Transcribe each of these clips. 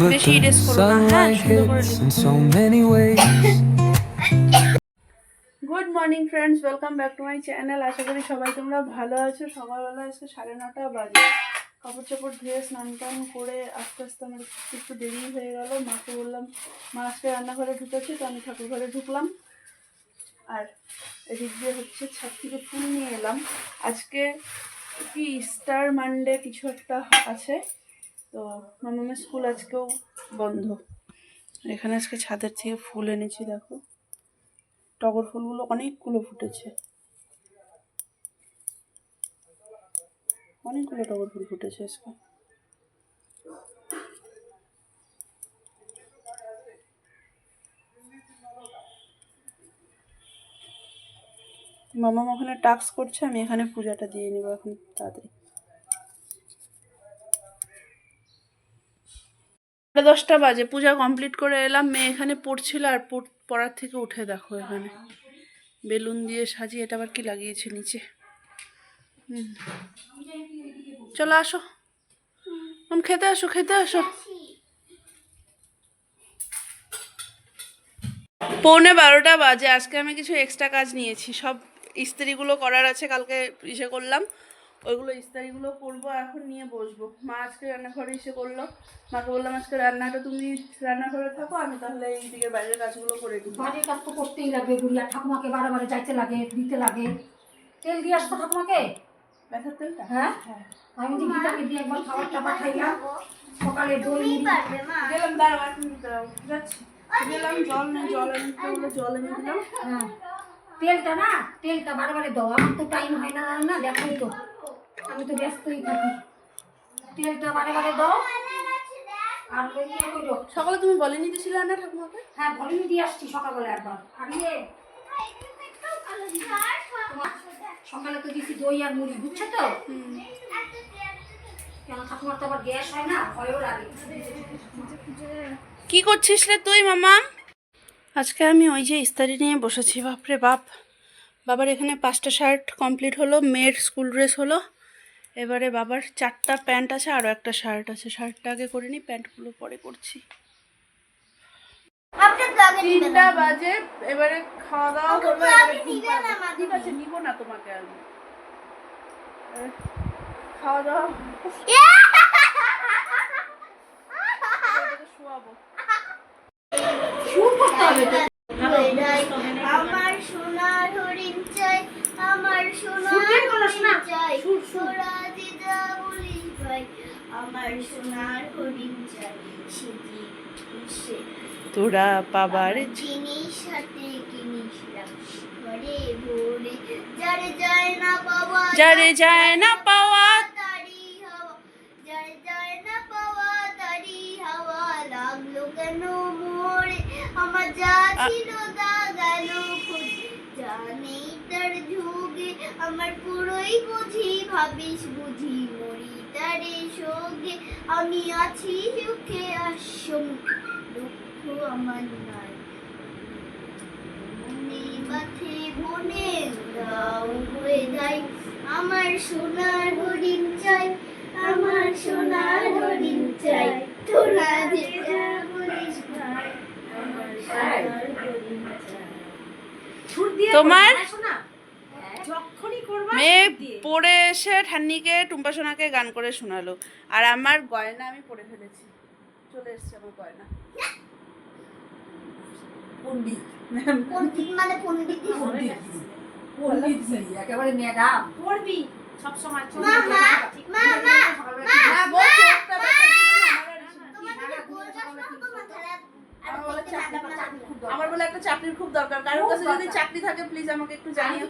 বেশি ইরেজ করো না, হ্যাঁ, সুন্দর করে good morning friends, welcome back to my channel. আশা করি সবাই তোমরা ভালো আছো। সকালবেলা আজকে 9:30 বাজে। কাপড় চাপড় ধুয়ে স্নান টান করে আস্তে আস্তে আমার একটু দেরি হয়ে গেল। মাকে বললাম মা আজকে রান্নাঘরে ঢুকেছে, তো আমি ঠাকুর ঘরে ঢুকলাম। আর এদিক দিয়ে হচ্ছে ছাদ থেকে ফুল নিয়ে এলাম। আজকে কি ইস্টার মানডে কিছু একটা আছে, তো মামামের স্কুল আজকেও বন্ধ। এখানে আজকে ছাদের থেকে ফুল এনেছি, দেখো টগর ফুলগুলো অনেকগুলো ফুটেছে, অনেকগুলো টগর ফুল ফুটেছে আজকে। মামা ওখানে টাস্ক করছে, আমি এখানে পূজাটা দিয়ে নিব এখন তাড়াতাড়ি। 10টা বাজে, পূজা কমপ্লিট করে এলাম। মেয়ে এখানে পড়ছিল, আর পড়ার থেকে উঠে দেখো এখানে বেলুন দিয়ে সাজিয়ে, এটা আবার কি লাগিয়েছে নিচে। চলো আসো, খেতে আসো, খেতে আসো। 11:45 বাজে। আজকে আমি কিছু এক্সট্রা কাজ নিয়েছি, সব ইস্ত্রিগুলো করার আছে, কালকে ইসে করলাম, ওইগুলো ইস্ত্রিগুলো করবো, এখন নিয়ে বসবো। মা আজকে রান্নাঘরে এসে করলো, মাকে বললাম আজকে রান্নাটা তুমি রান্নাঘরে থাকো, আমি তাহলে এই দিকে বাইরের কাজগুলো করে দিই। বাড়ির কাজ তো করতেই লাগবে, গুড়িয়া ঠাকুমাকে বারে বারে যাইতে লাগে, দিতে লাগে। তেল দিয়ে আসতো ঠাকুমাকে, ব্যথার তেলটা? হ্যাঁ আমি যে গীতাকে দিয়ে একবার খাবারটা পাঠাইলাম, সকালে দই মুড়ি গেলাম, দাঁড়াও এখন যাচ্ছি। গেলাম, জল নেই, জল এনে বললো, জল এনে দিলাম। হ্যাঁ তেলটা না, তেলটা বারে বারে দাও, আমার তো টাইম হয় না, না দেখাই তো, আমি তো ব্যস্তই থাকি। তেলটা বারে বারে দাও। আর সকালে তুমি বলেনি দিয়েছিলে না ঠাকুমাকে? হ্যাঁ বলিনি দিয়ে আসছি সকালবেলা একবার। আর ইয়ে সকালে তো দিচ্ছি দই আর মুড়ি, বুঝছো তো? কেন ঠাকুমার তো আবার গ্যাস হয় না, ভয়ও লাগে। কি করছিস রে তুই মামা? আজকে আমি ওই যে ইস্তারি নিয়ে বসেছি, বাপরে বাপ। বাবার এখানে 5টা শার্ট কমপ্লিট হলো, মেয়ের স্কুল ড্রেস হলো। এবারে বাবার 4টা প্যান্ট আছে, আরও একটা শার্ট আছে। শার্টটা আগে করে নিই, প্যান্টগুলো পরে করছি। 3টা বাজে, এবারে খাওয়া দাওয়া করবো। ঠিক আছে, নিব না তোমাকে আমি। খাওয়া দাওয়া শোয়াবো। আমার সোনার হরিণ চাই, আমার সোনার হরিণ চাই, সোনা দিদা বলি ভাই, আমার সোনার হরিণ চাই। তোরা পাবার জিনিস হাতে কিনিসলাম ঘরে ভরে, যারে যায় না পাওয়া, যারে যায় না পাওয়া, তারি হাওয়া, যারে যায় না পাওয়া তারি হাওয়া, লাগলো কেন মোরে, আমার যা ছিল তা গেল খুঁজে, যা নেই তার যুগে, আমার পুরোই বুঝি ভাবিস বুঝি, মরি তারে সোগে, আমি আছি সুখে আসমুখে, দুঃখ আমার নাই, মনে বাথে মনে দাও হয়ে যায়, আমার সোনার হরিণ চাই, আমার সোনার হরিণ চাই, তোরা যেটা বলিস ভাই, আমার সোনার হরিণ চাই। তোমার মেয়ে পড়ে এসে ঠান্নিকে টুম্পা সোনাকে গান করে শোনালো, আর আমার গয়না আমি পরে ফেলেছি, চলে এসছে আমার গয়না। পণ্ডিত পণ্ডিত মানে পণ্ডিত একেবারে মেঘা পড়বি সবসময়। মা মা মা মা মা আমার বলে একটা চাকরির খুব দরকার, কারোর কাছে যদি চাকরি থাকে প্লিজ আমাকে একটু জানিও।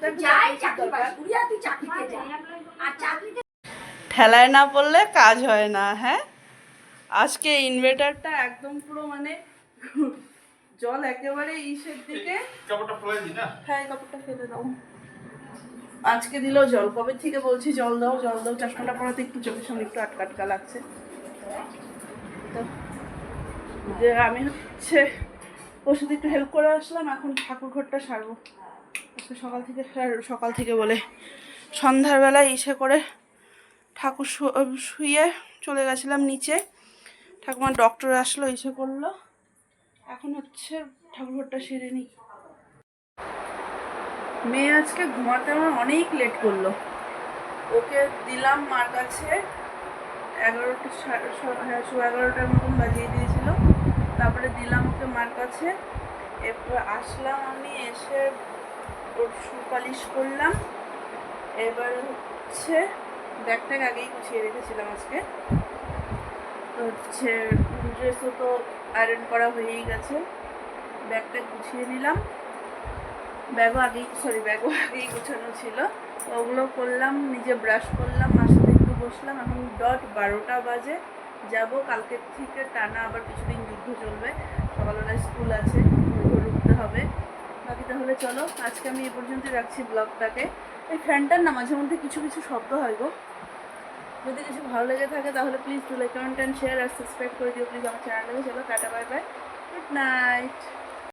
ঠেলায় না পড়লে কাজ হয় না। হ্যাঁ, আজকে ইনভার্টারটা একদম পুরো মানে জল একেবারে ইসের দিকে। কাপড়টা ফেলে দিই না? হ্যাঁ, কাপড়টা ফেলে দাও। আজকে দিলেও জল, কবে থেকে বলছি জল দাও জল দাও। চশমাটা পরাতে একটু চোখের সামনে একটু আটকা আটকা লাগছে, তো যে আমি হচ্ছে ওর সাথে একটু হেল্প করে আসলাম। এখন ঠাকুর ঘরটা সারবো। আজকে সকাল থেকে বলে সন্ধ্যাবেলায় ইসে করে ঠাকুর শুয়ে চলে গেছিলাম নিচে। ঠাকুমার ডক্টর আসলো, এসে করলো। এখন হচ্ছে ঠাকুরঘরটা সেরে নিই। মেয়ে আজকে ঘুমাতে আমার অনেক লেট করলো। ওকে দিলাম মার কাছে 11টার মতন বাজিয়ে দিয়েছিল। তারপরে দিলাম ওকে মার কাছে। এরপর আসলাম, আমি এসে ওর শু পালিশ করলাম। এবার হচ্ছে ব্যাগটাকে আগেই গুছিয়ে রেখেছিলাম আজকে। তো হচ্ছে ড্রেসও তো আয়রন করা হয়েই গেছে, ব্যাগটা গুছিয়ে নিলাম। ব্যাগও আগেই গোছানো ছিল। তো ওগুলো করলাম, নিজে ব্রাশ করলাম, মার সাথে একটু বসলাম। এখন 12টা বাজে, যাব। কালকে থেকে টানা আবার কিছুদিন যুদ্ধ চলবে। সকালবেলায় স্কুল আছে, ভোর উঠতে হবে। বাকি তাহলে চলো, আজকে আমি এ পর্যন্ত রাখছি ব্লগটাকে। এই ফ্যানটার না মাঝে মধ্যে কিছু কিছু শব্দ হয় গো। যদি কিছু ভালো লেগে থাকে তাহলে please do like, comment and share আর সাবস্ক্রাইব করে দিও প্লিজ আমার চ্যানেলটাকে। চলো টাটা, বাই বাই, গুড নাইট।